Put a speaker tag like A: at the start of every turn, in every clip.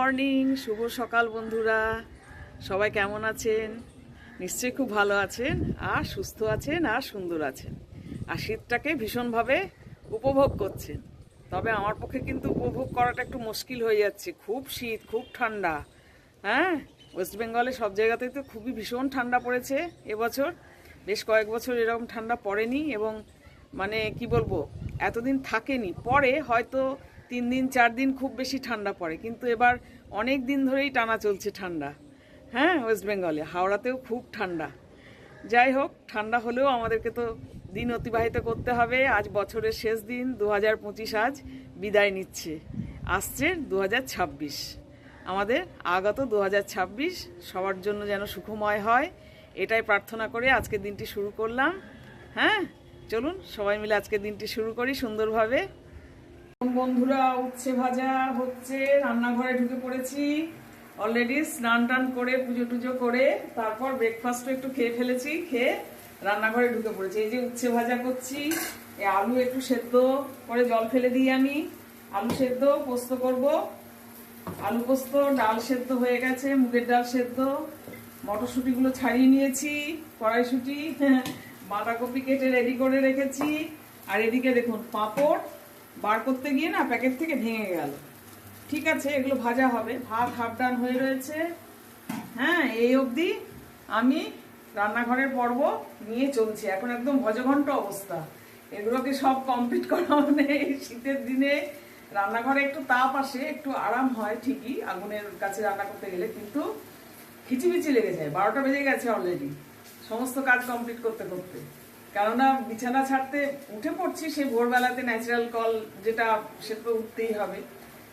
A: Morning, শুভ সকাল বন্ধুরা। সবাই কেমন আছেন? নিশ্চয়ই খুব ভালো আছেন, আর সুস্থ আছেন, আর সুন্দর আছেন, আর শীতটাকে ভীষণভাবে উপভোগ করছেন। তবে আমার পক্ষে কিন্তু উপভোগ করাটা একটু মুশকিল হয়ে যাচ্ছে। খুব শীত, খুব ঠান্ডা। হ্যাঁ, ওয়েস্ট বেঙ্গলে সব জায়গাতেই তো খুবই ভীষণ ঠান্ডা পড়েছে এবছর। বেশ কয়েক বছর এরকম ঠান্ডা পড়েনি, এবং মানে কি বলবো, এতদিন থাকেনি। পরে হয়তো 3 দিন 4 দিন খুব বেশি ঠান্ডা পড়ে, কিন্তু এবার অনেক দিন ধরেই টানা চলছে ঠান্ডা। হ্যাঁ, ওয়েস্ট বেঙ্গলে হাওড়াতেও খুব ঠান্ডা। যাই হোক, ঠান্ডা হলেও আমাদেরকে তো দিন অতিবাহিত করতে হবে। আজ বছরের শেষ দিন, 2025 আজ বিদায় নিচ্ছে। আসছে 2026। আমাদের আগত 2026 সবার জন্য যেন সুখময় হয়, এটাই প্রার্থনা করে আজকের দিনটি শুরু করলাম। হ্যাঁ, চলুন সবাই মিলে আজকের দিনটি শুরু করি সুন্দরভাবে। বন্ধুরা, উচ্ছে ভাজা হচ্ছে, রান্নাঘরে ঢুকে পড়েছি। অলরেডি স্নান টান করে পুজো টুজো করে তারপর ব্রেকফাস্টও একটু খেয়ে ফেলেছি, খেয়ে রান্নাঘরে ঢুকে পড়েছি। এই যে উচ্ছে ভাজা করছি, এই আলু একটু সেদ্ধ করে জল ফেলে দিই আমি। আলু সেদ্ধ, পোস্ত করব, আলু পোস্ত। ডাল সেদ্ধ হয়ে গেছে, মুগের ডাল সেদ্ধ। মটরশুঁটিগুলো ছাড়িয়ে নিয়েছি, কড়াইশুঁটি, বাঁধাকপি কেটে রেডি করে রেখেছি। আর এদিকে দেখুন, পাঁপড় বার করতে গিয়ে না প্যাকেট থেকে ভেঙে গেল। ঠিক আছে, এগুলো ভাজা হবে। ভাত হাফ ডান হয়ে রয়েছে। হ্যাঁ, এই অবধি আমি রান্নাঘরের পর্ব নিয়ে চলছি। এখন একদম ভজঘণ্ট অবস্থা। এগুলোকে সব কমপ্লিট করা মানে এই শীতের দিনে রান্নাঘরে একটু তাপ আসে, একটু আরাম হয় ঠিকই আগুনের কাছে রান্না করতে গেলে, কিন্তু খিচিমিচি লেগে যায়। 12টা বেজে গেছে অলরেডি সমস্ত কাজ কমপ্লিট করতে করতে। কেননা বিছানা ছাড়তে উঠে পড়ছি সেই ভোরবেলাতে, ন্যাচারাল কল যেটা, সে তো উঠতেই হবে,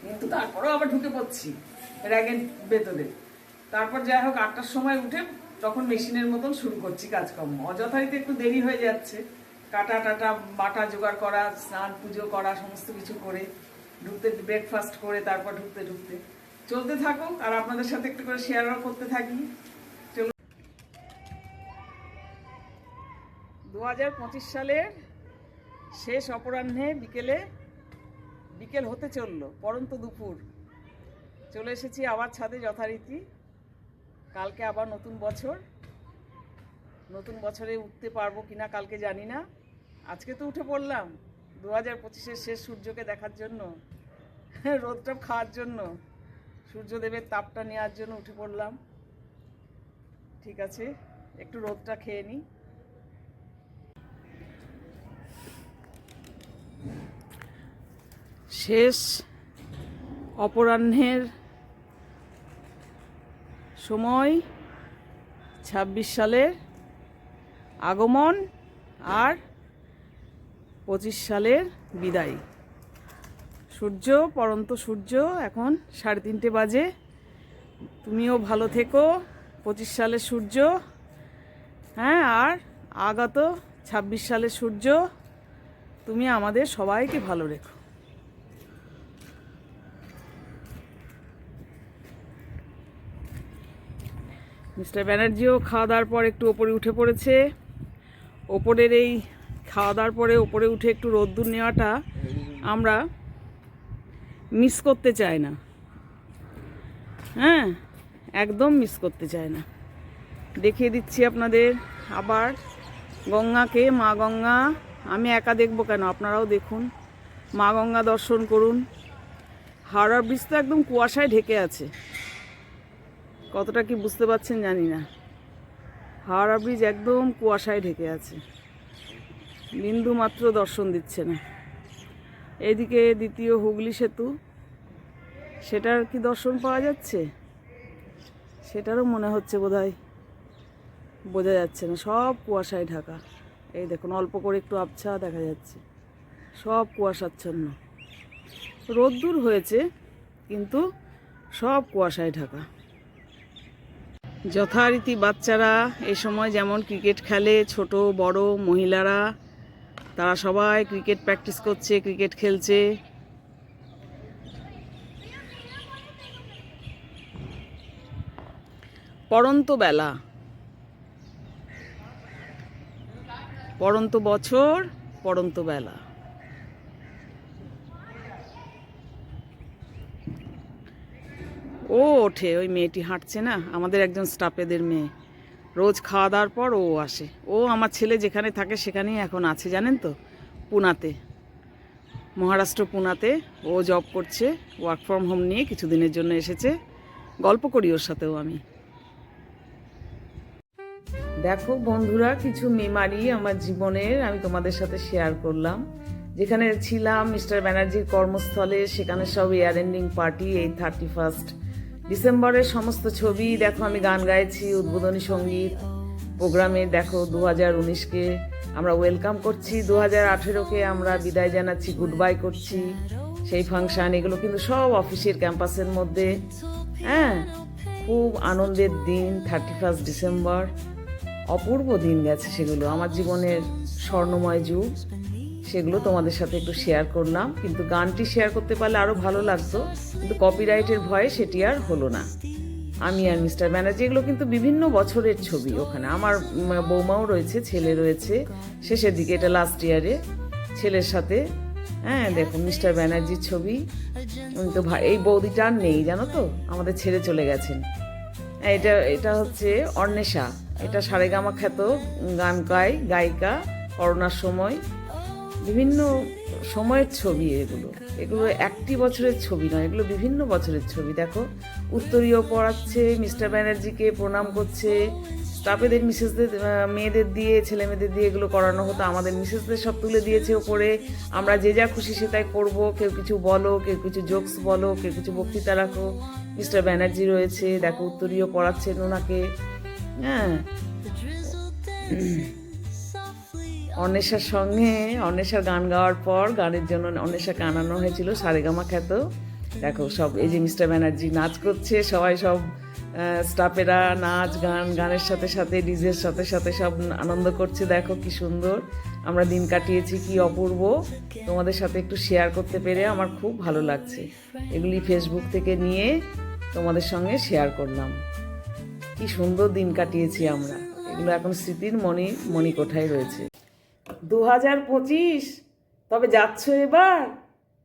A: কিন্তু তারপরেও আবার ঢুকে পড়ছি র্যাগের ভেতরে। তারপর যাই হোক, 8টার সময় উঠে তখন মেশিনের মতন শুরু করছি কাজকর্ম। অযথাইতে একটু দেরি হয়ে যাচ্ছে, কাটা টাটা বাটা জোগাড় করা, স্নান পুজো করা, সমস্ত কিছু করে ঢুকতে, ব্রেকফাস্ট করে তারপর ঢুকতে ঢুকতে চলতে থাকুক, আর আপনাদের সাথে একটু করে শেয়ারও করতে থাকি। 2025 সালের শেষ অপরাহ্নে বিকেল হতে চললো, পরন্ত দুপুর। চলে এসেছি আবার ছাদে যথারীতি। কালকে আবার নতুন বছর। নতুন বছরে উঠতে পারবো কিনা কালকে জানি না। আজকে তো উঠে পড়লাম 2025-এর শেষ সূর্যকে দেখার জন্য, রোদটা খাওয়ার জন্য, সূর্যদেবের তাপটা নেওয়ার জন্য উঠে পড়লাম। ঠিক আছে, একটু রোদটা খেয়ে নিই। শেষ অপরাহ্নের সময়, 26 সালের আগমন, আর 25 সালের বিদায়। সূর্য, পরন্ত সূর্য, এখন 3:30 বাজে। তুমিও ভালো থেকো, 25 সালের সূর্য। হ্যাঁ, আর আগত 26 সালের সূর্য, তুমি আমাদের সবাইকে ভালো রেখো। মিস্টার ব্যানার্জিও খাওয়া দাওয়ার পর একটু ওপরে উঠে পড়েছে। ওপরের এই খাওয়া দাওয়ার পরে ওপরে উঠে একটু রোদ্দুর নেওয়াটা আমরা মিস করতে চাই না। হ্যাঁ, একদম মিস করতে চাই না। দেখিয়ে দিচ্ছি আপনাদের আবার গঙ্গাকে, মা গঙ্গা। আমি একা দেখবো কেন, আপনারাও দেখুন, মা গঙ্গা দর্শন করুন। হাওড়া ব্রিজ তো একদম কুয়াশায় ঢেকে আছে, কতটা কি বুঝতে পারছেন জানি না। হাওড়া ব্রিজ একদম কুয়াশায় ঢেকে আছে, বিন্দু মাত্র দর্শন দিচ্ছে না। এদিকে দ্বিতীয় হুগলি সেতু, সেটার কি দর্শন পাওয়া যাচ্ছে? সেটারও মনে হচ্ছে বোধহয় বোঝা যাচ্ছে না, সব কুয়াশায় ঢাকা। এই দেখুন, অল্প করে একটু আবছা দেখা যাচ্ছে, সব কুয়াশাচ্ছন্ন। রোদ্দুর হয়েছে, কিন্তু সব কুয়াশায় ঢাকা। যথারীতি বাচ্চারা এই সময় যেমন ক্রিকেট খেলে, ছোট বড় মহিলারা, তারা সবাই ক্রিকেট প্র্যাকটিস করছে, ক্রিকেট খেলছে। পড়ন্ত বেলা, পড়ন্ত বছর, পড়ন্ত বেলা। ও ওঠে, ওই মেয়েটি হাঁটছে না, আমাদের একজন স্টাফেদের মেয়ে, রোজ খাওয়া দাওয়ার পর ও আসে। ও আমার ছেলে যেখানে থাকে সেখানেই এখন আছে, জানেন তো, পুনাতে, মহারাষ্ট্র পুনাতে ও জব করছে, ওয়ার্ক ফ্রম হোম নিয়ে কিছুদিনের জন্য এসেছে। গল্প করি ওর সাথেও আমি। দেখো বন্ধুরা, কিছু মেমারি আমার জীবনের আমি তোমাদের সাথে শেয়ার করলাম। যেখানে ছিলাম মিস্টার ব্যানার্জির কর্মস্থলে, সেখানে সব ইয়ার এন্ডিং পার্টি, এই 31 ডিসেম্বরের সমস্ত ছবি দেখো। আমি গান গাইছি, উদ্বোধনী সঙ্গীত প্রোগ্রামে। দেখো 2019কে আমরা ওয়েলকাম করছি, 2018কে আমরা বিদায় জানাচ্ছি, গুড বাই করছি, সেই ফাংশন। এগুলো কিন্তু সব অফিসের ক্যাম্পাসের মধ্যে। হ্যাঁ, খুব আনন্দের দিন 31 ডিসেম্বর, অপূর্ব দিন গেছে সেগুলো, আমার জীবনের স্বর্ণময় যুগ। সেগুলো তোমাদের সাথে একটু শেয়ার করলাম, কিন্তু গানটি শেয়ার করতে পারলে আরও ভালো লাগতো, কিন্তু কপিরাইটের ভয়ে সেটি আর হলো না। আমি আর মিস্টার ব্যানার্জি, এগুলো কিন্তু বিভিন্ন বছরের ছবি। ওখানে আমার বৌমাও রয়েছে, ছেলে রয়েছে শেষের দিকে, এটা লাস্ট ইয়ারে ছেলের সাথে। হ্যাঁ দেখো মিস্টার ব্যানার্জির ছবি। তো এই বৌদিটা আর নেই, জানো তো, আমাদের ছেড়ে চলে গেছেন। এটা এটা হচ্ছে অর্ণেশা, এটা সারেগামা খ্যাত গান গায়িকা। করোনার সময় বিভিন্ন সময়ের ছবি এগুলো, এগুলো একটি বছরের ছবি নয়, এগুলো বিভিন্ন বছরের ছবি। দেখো উত্তরীয় পড়াচ্ছে, মিস্টার ব্যানার্জিকে প্রণাম করছে, স্টাফেদের মিসেসদের মেয়েদের দিয়ে, ছেলে মেয়েদের দিয়ে এগুলো করানো হতো। আমাদের মিসেসদের সব তুলে দিয়েছে ওপরে, আমরা যে যা খুশি সে তাই করবো। কেউ কিছু বলো, কেউ কিছু জোকস বলো, কেউ কিছু বক্তৃতা রাখো। মিস্টার ব্যানার্জি রয়েছে, দেখো উত্তরীয় পড়াচ্ছেন ওনাকে। হ্যাঁ, অন্বেষার সঙ্গে, অন্বেষার গান গাওয়ার পর গানের জন্য অন্বেষাকে আনানো হয়েছিল সারেগামা খ্যাত। দেখো সব এই যে মিস্টার ব্যানার্জি নাচ করছে, সবাই সব স্টাফেরা নাচ গান, গানের সাথে সাথে ডিজের সাথে সাথে সব আনন্দ করছে। দেখো কি সুন্দর আমরা দিন কাটিয়েছি, কি অপূর্ব। তোমাদের সাথে একটু শেয়ার করতে পেরে আমার খুব ভালো লাগছে। এগুলি ফেসবুক থেকে নিয়ে তোমাদের সঙ্গে শেয়ার করলাম। কি সুন্দর দিন কাটিয়েছি আমরা, এগুলো এখন স্মৃতির মণিকোঠায় রয়েছে। 2025, তবে যাচ্ছ এবার,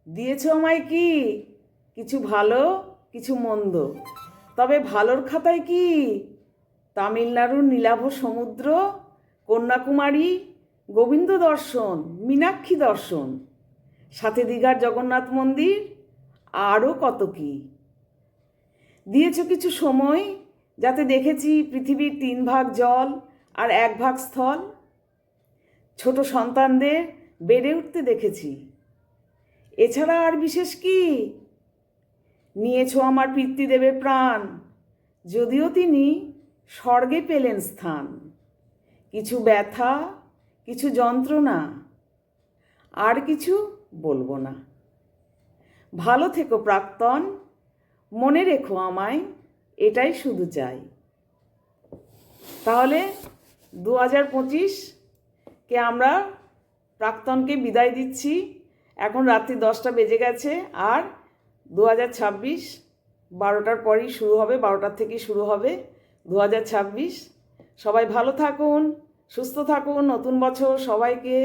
A: দিয়েছ আমায় কি কিছু ভালো কিছু মন্দ। তবে ভালোর খাতায় কি তামিলনাড়ুর নীলাভ সমুদ্র, কন্যাকুমারী, গোবিন্দ দর্শন, মীনাক্ষী দর্শন, সাথে দীঘার জগন্নাথ মন্দির, আরও কত কি। দিয়েছ কিছু সময়, যাতে দেখেছি পৃথিবীর 3 ভাগ জল আর 1 ভাগ স্থল। ছোট সন্তানদের বেড়ে উঠতে দেখেছি। এছাড়া আর বিশেষ কি? নিয়েছ আমার পিতৃদেবের প্রাণ, যদিও তিনি স্বর্গে পেলেন স্থান। কিছু ব্যথা, কিছু যন্ত্রণা, আর কিছু বলবো না। ভালো থেকো প্রাক্তন, মনে রেখো আমায়, এটাই শুধু চাই। তাহলে 2025কে আমরা প্রাক্তনকে বিদায় দিচ্ছি। এখন রাত্রি 10টা বেজে গেছে, আর 2026 12টার পরই শুরু হবে, 12টার থেকেই শুরু হবে 2026। সবাই ভালো থাকুন, সুস্থ থাকুন। নতুন বছর সবাইকে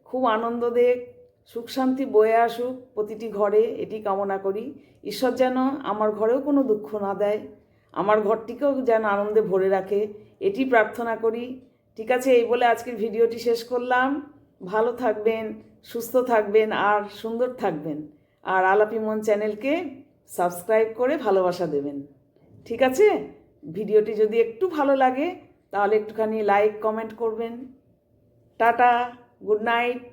A: খুব আনন্দ দেক, সুখ শান্তি বয়ে আসুক প্রতিটি ঘরে, এটি কামনা করি। ঈশ্বর যেন আমার ঘরেও কোনো দুঃখ না দেয়, আমার ঘরটিকেও যেন আনন্দে ভরে রাখে, এটি প্রার্থনা করি। ঠিক আছে, এই বলে আজকের ভিডিওটি শেষ করলাম। ভালো থাকবেন, সুস্থ থাকবেন, আর সুন্দর থাকবেন। আর আলাপি মন চ্যানেলকে সাবস্ক্রাইব করে ভালোবাসা দেবেন। ঠিক আছে, ভিডিওটি যদি একটু ভালো লাগে তাহলে একটুখানি লাইক কমেন্ট করবেন। Tata, good night.